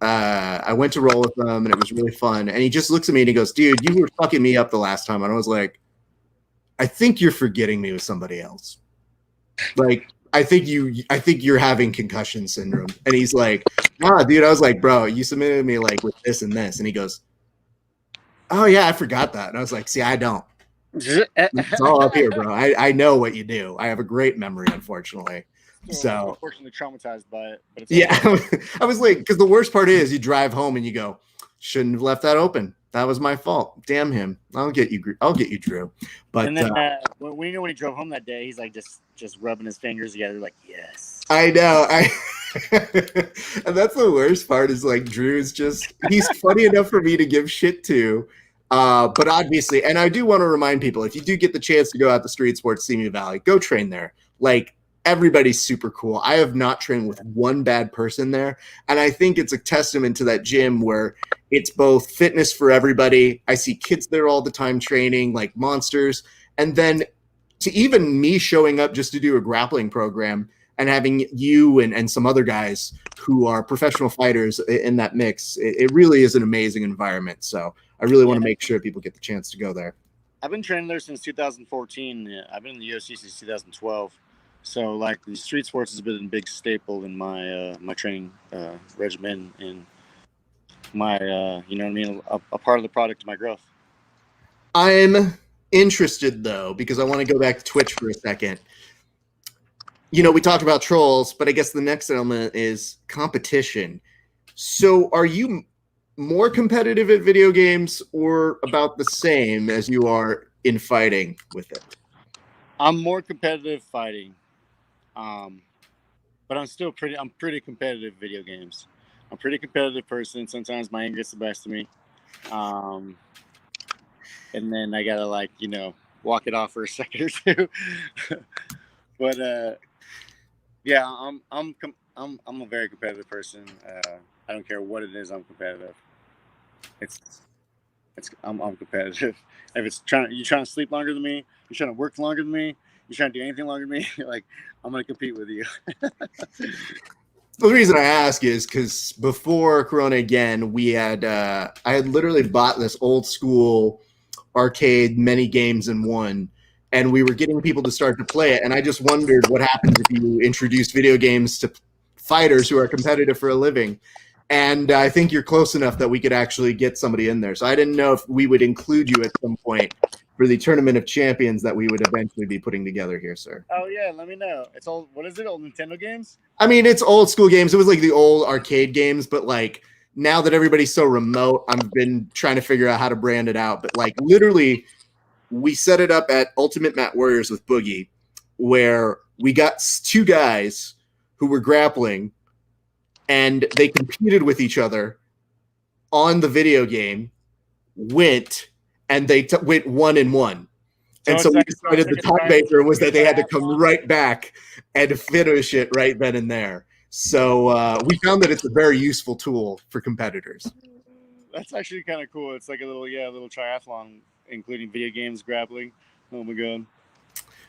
I went to roll with him, and it was really fun. And he just looks at me and he goes, "Dude, you were fucking me up the last time." And I was like, "I think you're forgetting me with somebody else. Like, I think you're having concussion syndrome." And he's like, "Nah, dude." I was like, "Bro, you submitted me like with this and this." And he goes, "Oh yeah, I forgot that." And I was like, "See, I don't. It's all up here, bro. I know what you do. I have a great memory, unfortunately." So unfortunately traumatized by it, but it's yeah, I was like, because the worst part is you drive home and you go, "Shouldn't have left that open. That was my fault. Damn him. I'll get you, Drew." But and then when he drove home that day, he's like just rubbing his fingers together, like, yes. I know. And that's the worst part is like Drew's he's funny enough for me to give shit to. But obviously, and I do want to remind people, if you do get the chance to go out to Street Sports Simi Valley, go train there. Like, everybody's super cool. I have not trained with one bad person there. And I think it's a testament to that gym where it's both fitness for everybody. I see kids there all the time training like monsters. And then to even me showing up just to do a grappling program and having you and some other guys who are professional fighters in that mix, it really is an amazing environment. So I really want to make sure people get the chance to go there. I've been training there since 2014. I've been in the UFC since 2012. So like the street sports has been a big staple in my my training regimen and my you know what I mean, a part of the product of my growth. I'm interested though, because I want to go back to Twitch for a second. You know, we talked about trolls, but I guess the next element is competition. So are you more competitive at video games or about the same as you are in fighting with it? I'm more competitive fighting. But I'm pretty competitive video games. I'm a pretty competitive person. Sometimes my anger gets the best of me. And then I gotta, like, you know, walk it off for a second or two. But yeah, I'm a very competitive person. I don't care what it is. I'm competitive. I'm competitive. If it's you're trying to sleep longer than me, you're trying to work longer than me, you're trying to do anything longer than me, like, I'm gonna compete with you. The reason I ask is because before Corona again, I had literally bought this old school arcade many games in one, and we were getting people to start to play it. And I just wondered what happens if you introduced video games to fighters who are competitive for a living. And I think you're close enough that we could actually get somebody in there. So I didn't know if we would include you at some point for the Tournament of Champions that we would eventually be putting together here, sir. Oh yeah, let me know. It's old. What is it? Old Nintendo games? I mean, it's old school games. It was like the old arcade games, but like now that everybody's so remote, I've been trying to figure out how to brand it out. But like literally, we set it up at Ultimate Mat Warriors with Boogie, where we got two guys who were grappling, and they competed with each other on the video game, and they went 1-1. And so we decided the tiebreaker was that they had to come right back and finish it right then and there. So we found that it's a very useful tool for competitors. That's actually kind of cool. It's like a little triathlon, including video games, grappling. Oh my god!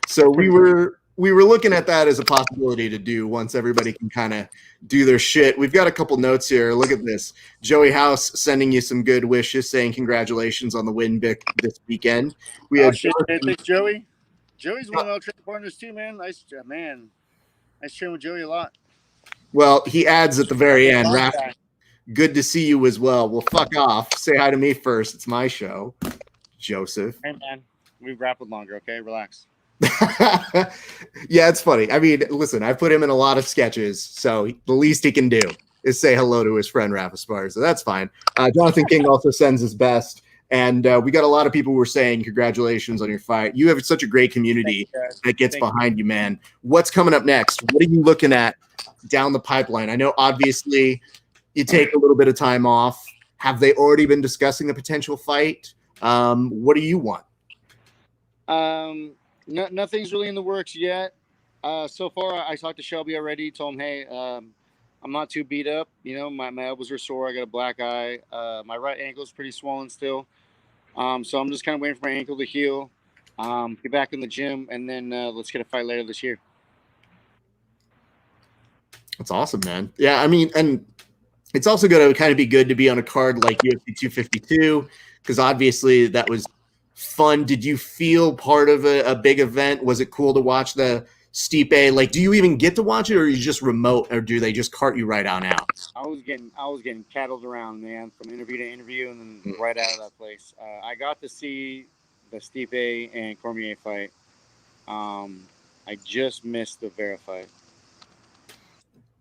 So we were looking at that as a possibility to do once everybody can kind of do their shit. We've got a couple notes here. Look at this. Joey House sending you some good wishes, saying congratulations on the win this weekend. We had thanks, Joey. Joey's one of our training partners too, man. Nice training with Joey a lot. Well, he adds at the very end, Raph, good to see you as well. Well, fuck off. Say hi to me first. It's my show, Joseph. Hey, man. We've grappled longer, okay? Relax. Yeah, it's funny. I mean, listen, I put him in a lot of sketches, so the least he can do is say hello to his friend Rafa Spars. So that's fine. Jonathan King also sends his best. And we got a lot of people who were saying congratulations on your fight. You have such a great community that gets behind you, man. What's coming up next? What are you looking at down the pipeline? I know obviously you take a little bit of time off. Have they already been discussing a potential fight? What do you want? Nothing's really in the works yet. So far, I talked to Shelby already. Told him, hey, I'm not too beat up. You know, my elbows are sore. I got a black eye. My right ankle is pretty swollen still. So I'm just kind of waiting for my ankle to heal. Get back in the gym, and then let's get a fight later this year. That's awesome, man. Yeah, I mean, and it's also going to kind of be good to be on a card like UFC 252 because obviously that was fun. Did you feel part of a big event? Was it cool to watch the Stipe? Like, do you even get to watch it, or are you just remote, or do they just cart you right on out? I was getting cattled around, man, from interview to interview, and then right out of that place. I got to see the Stipe and Cormier fight. I just missed the Vera fight.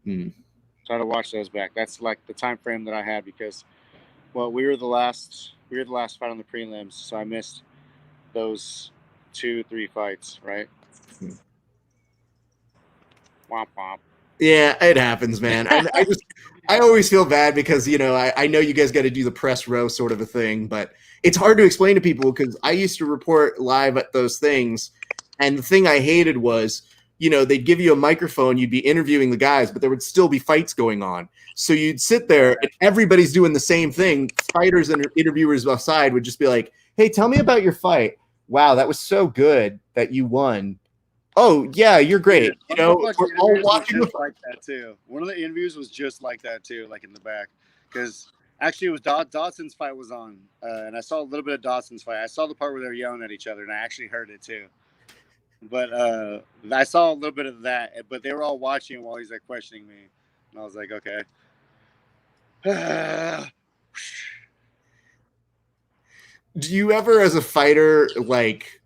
Try to watch those back. That's like the time frame that I had because, well, we were the last fight on the prelims, so I missed those 2-3 fights, right? Womp womp. Yeah, it happens, man. I always feel bad because, you know, I know you guys got to do the press row sort of a thing, but it's hard to explain to people because I used to report live at those things. And the thing I hated was, you know, they'd give you a microphone, you'd be interviewing the guys, but there would still be fights going on. So you'd sit there and everybody's doing the same thing. Fighters and interviewers aside would just be like, hey, tell me about your fight. Wow, that was so good that you won. Oh, yeah, you're great. You know, we're all watching like that too. One of the interviews was just like that too, like in the back. Because actually it was Dawson's fight was on. And I saw a little bit of Dawson's fight. I saw the part where they were yelling at each other, and I actually heard it too. But I saw a little bit of that. But they were all watching while he's like questioning me. And I was like, okay. Do you ever, as a fighter, like,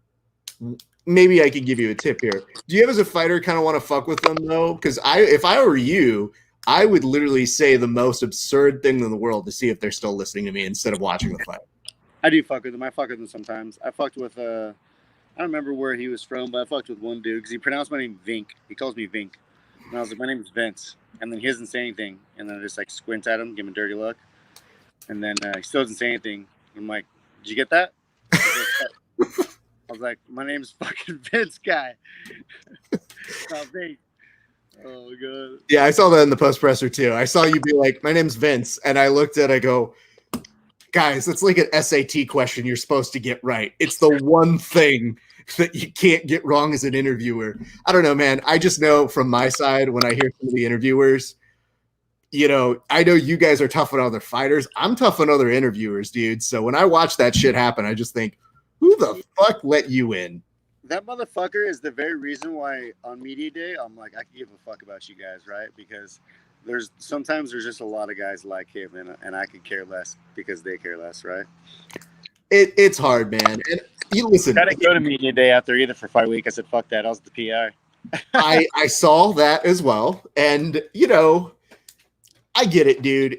maybe I could give you a tip here. Do you ever, as a fighter, kind of want to fuck with them, though? Because if I were you, I would literally say the most absurd thing in the world to see if they're still listening to me instead of watching the fight. I do fuck with them. I fuck with them sometimes. I fucked with, I don't remember where he was from, but I fucked with one dude because he pronounced my name Vinc. He calls me Vinc. And I was like, my name is Vince. And then he doesn't say anything. And then I just like squint at him, give him a dirty look. And then he still doesn't say anything. I'm like, did you get that? I was like, my name's fucking Vince guy. Not Vinc. Oh, God. Yeah, I saw that in the post presser too. I saw you be like, my name's Vince. And I looked at it, I go, guys, it's like an SAT question you're supposed to get right. It's the one thing that you can't get wrong as an interviewer. I don't know, man. I just know from my side when I hear some of the interviewers, you know, I know you guys are tough on other fighters. I'm tough on other interviewers, dude. So when I watch that shit happen, I just think, who the fuck let you in? That motherfucker is the very reason why on media day, I'm like, I can give a fuck about you guys, right? Because sometimes there's just a lot of guys like him, and I could care less because they care less, right? It's hard, man. And you listen. I didn't go to media day after either for fight week. I said, fuck that. I was the PI. I saw that as well. And, you know, I get it, dude.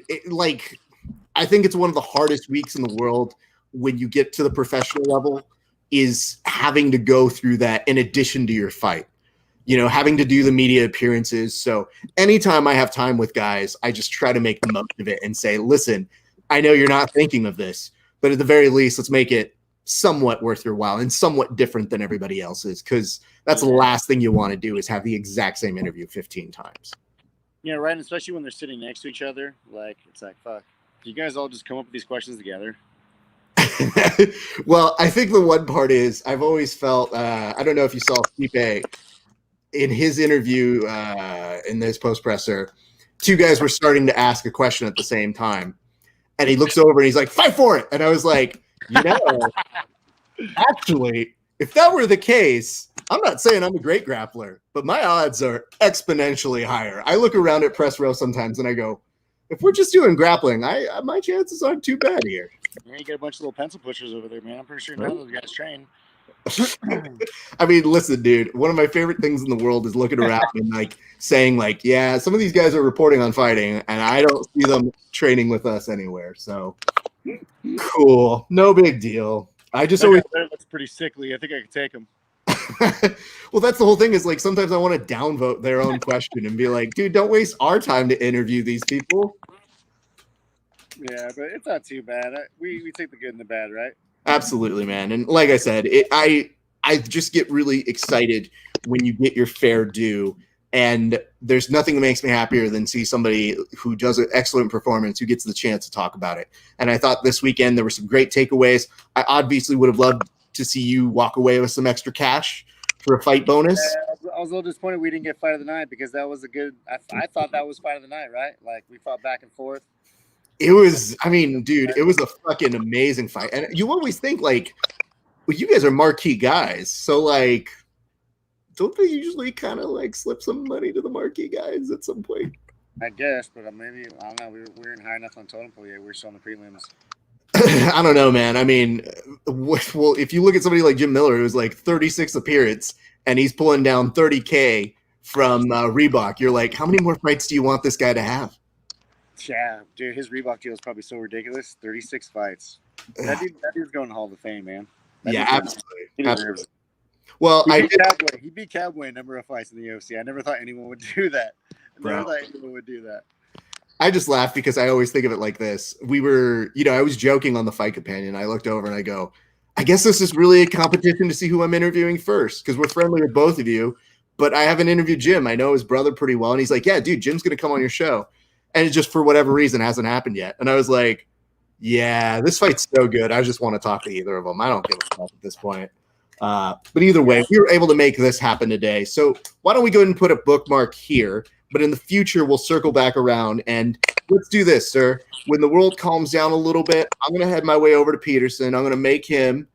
I think it's one of the hardest weeks in the world when you get to the professional level is having to go through that in addition to your fight, you know, having to do the media appearances. So anytime I have time with guys, I just try to make the most of it and say, listen, I know you're not thinking of this, but at the very least, let's make it somewhat worth your while and somewhat different than everybody else's. Cause that's the last thing you want to do is have the exact same interview 15 times. Yeah. Right. And especially when they're sitting next to each other. Like, it's like, fuck, you guys all just come up with these questions together. Well, I think the one part is I've always felt, I don't know if you saw Stipe in his interview in this post presser, two guys were starting to ask a question at the same time. And he looks over and he's like, fight for it. And I was like, you know, actually, if that were the case, I'm not saying I'm a great grappler, but my odds are exponentially higher. I look around at press row sometimes and I go, if we're just doing grappling, my chances aren't too bad here. Yeah, you get a bunch of little pencil pushers over there, man. I'm pretty sure none of those guys train. I mean, listen, dude, one of my favorite things in the world is looking around and like saying like, yeah, some of these guys are reporting on fighting and I don't see them training with us anywhere. So cool. No big deal. I just always looks pretty sickly. I think I could take them. Well, that's the whole thing is like sometimes I want to downvote their own question and be like, dude, don't waste our time to interview these people. Yeah, but it's not too bad. We take the good and the bad, right? Absolutely, man. And like I said, I just get really excited when you get your fair due. And there's nothing that makes me happier than see somebody who does an excellent performance who gets the chance to talk about it. And I thought this weekend there were some great takeaways. I obviously would have loved to see you walk away with some extra cash for a fight bonus. Yeah, was a little disappointed we didn't get fight of the night because that was a good. I thought that was fight of the night, right? Like we fought back and forth. It was, I mean, dude, it was a fucking amazing fight. And you always think like, well, you guys are marquee guys, so like, don't they usually kind of like slip some money to the marquee guys at some point? I guess, but maybe I don't know. We weren't high enough on totem pole yet. We were still on the prelims. I don't know, man. I mean, well, if you look at somebody like Jim Miller, who's like 36 appearance and he's pulling down 30K from Reebok, you're like, how many more fights do you want this guy to have? Yeah, dude, his Reebok deal is probably so ridiculous. 36 fights. That dude's going to Hall of Fame, man. Yeah, absolutely. He deserves it. Well, he beat Cowboy a number of fights in the UFC. I never thought anyone would do that. I just laugh because I always think of it like this. We were, I was joking on the Fight Companion. I looked over and I go, I guess this is really a competition to see who I'm interviewing first because we're friendly with both of you. But I haven't interviewed Jim. I know his brother pretty well. And he's like, yeah, dude, Jim's going to come on your show. And it just, for whatever reason, hasn't happened yet. And I was like, yeah, this fight's so good. I just want to talk to either of them. I don't give a fuck at this point. But either way, we were able to make this happen today. So why don't we go ahead and put a bookmark here? But in the future, we'll circle back around and let's do this, sir. When the world calms down a little bit, I'm going to head my way over to Peterson. I'm going to make him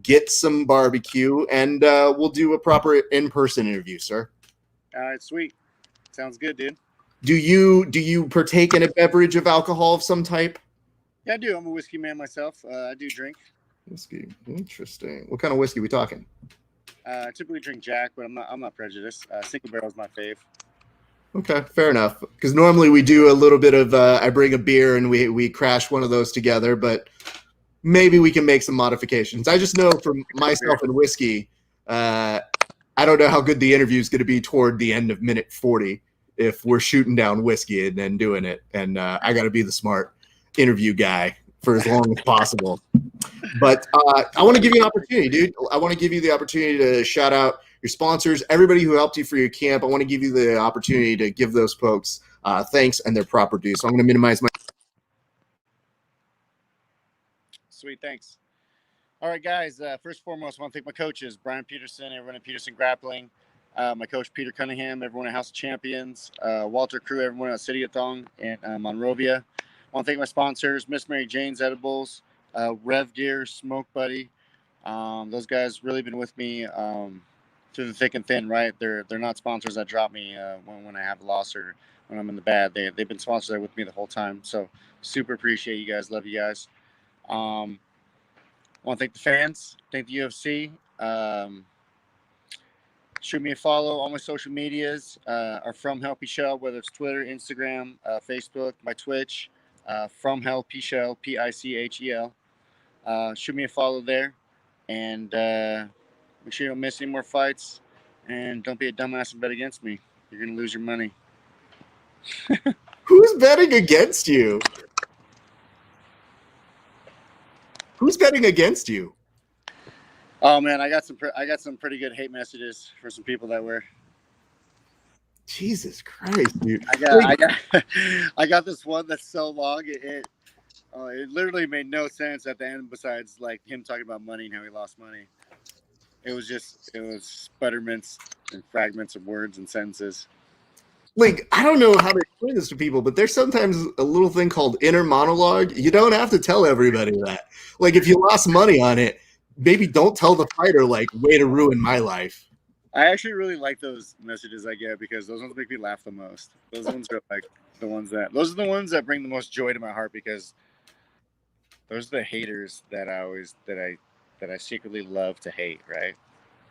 get some barbecue, and we'll do a proper in-person interview, sir. All right, sweet. Sounds good, dude. Do you partake in a beverage of alcohol of some type? Yeah, I do. I'm a whiskey man myself. I do drink. Whiskey. Interesting. What kind of whiskey are we talking? I typically drink Jack, but I'm not prejudiced. Single Barrel is my fave. Okay, fair enough. Because normally we do a little bit of I bring a beer and we crash one of those together, but maybe we can make some modifications. I just know for myself and whiskey, I don't know how good the interview is going to be toward the end of minute 40 if we're shooting down whiskey and then doing it. And I got to be the smart interview guy for as long as possible. But I want to give you an opportunity, dude. I want to give you the opportunity to shout out your sponsors, everybody who helped you for your camp. I want to give you the opportunity to give those folks thanks and their proper due. So I'm going to minimize my. Sweet, thanks. All right, guys. First and foremost, I want to thank my coaches, Brian Peterson, everyone at Peterson Grappling, my coach, Peter Cunningham, everyone at House of Champions, Walter Crew, everyone at City of Thong and Monrovia. I want to thank my sponsors, Miss Mary Jane's Edibles, Rev Gear, Smoke Buddy. Those guys really been with me through the thick and thin, right? They're not sponsors that drop me when I have a loss or when I'm in the bad. They've been sponsors there with me the whole time. So super appreciate you guys. Love you guys. I want to thank the fans. Thank the UFC. Shoot me a follow. All my social medias are from Hell Pichel, whether it's Twitter, Instagram, Facebook, my Twitch. From Hell Pichel, Pichel. Shoot me a follow there. And make sure you don't miss any more fights. And don't be a dumbass and bet against me. You're going to lose your money. Who's betting against you? Who's betting against you? Oh man, I got some pretty good hate messages for some people that were. Jesus Christ, dude! I got this one that's so long it literally made no sense at the end. Besides like him talking about money and how he lost money, it was sputterments and fragments of words and sentences. Like, I don't know how to explain this to people, but there's sometimes a little thing called inner monologue. You don't have to tell everybody that. Like, if you lost money on it, maybe don't tell the fighter, like, way to ruin my life. I actually really like those messages I get because those ones make me laugh the most. Those ones are like those are the ones that bring the most joy to my heart because those are the haters that I secretly love to hate, right?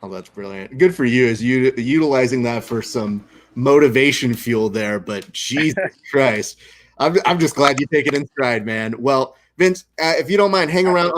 Oh, that's brilliant. Good for you as you utilizing that for some motivation fuel there, but Jesus Christ. I'm just glad you take it in stride, man. Well, Vince, if you don't mind, hang around.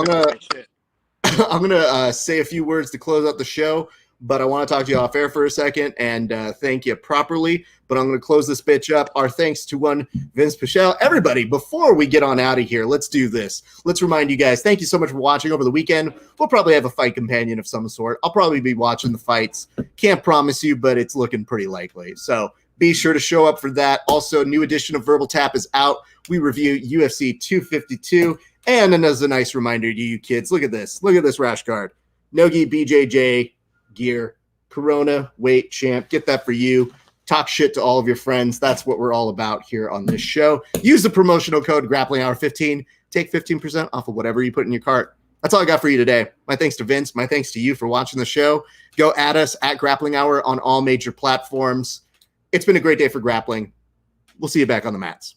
I'm gonna say a few words to close out the show, but I want to talk to you off air for a second and thank you properly. But I'm going to close this bitch up. Our thanks to one Vinc Pichel. Everybody, before we get on out of here, let's do this. Let's remind you guys, thank you so much for watching over the weekend. We'll probably have a fight companion of some sort. I'll probably be watching the fights. Can't promise you, but it's looking pretty likely. So be sure to show up for that. Also, new edition of Verbal Tap is out. We review UFC 252. And as a nice reminder to you kids, look at this. Look at this rash guard. Nogi BJJ gear Corona weight champ. Get that for you. Talk shit to all of your friends. That's what we're all about here on this show. Use the promotional code GrapplingHour15. Take 15% off of whatever you put in your cart. That's all I got for you today. My thanks to Vince. My thanks to you for watching the show. Go at us at Grappling Hour on all major platforms. It's been a great day for grappling. We'll see you back on the mats.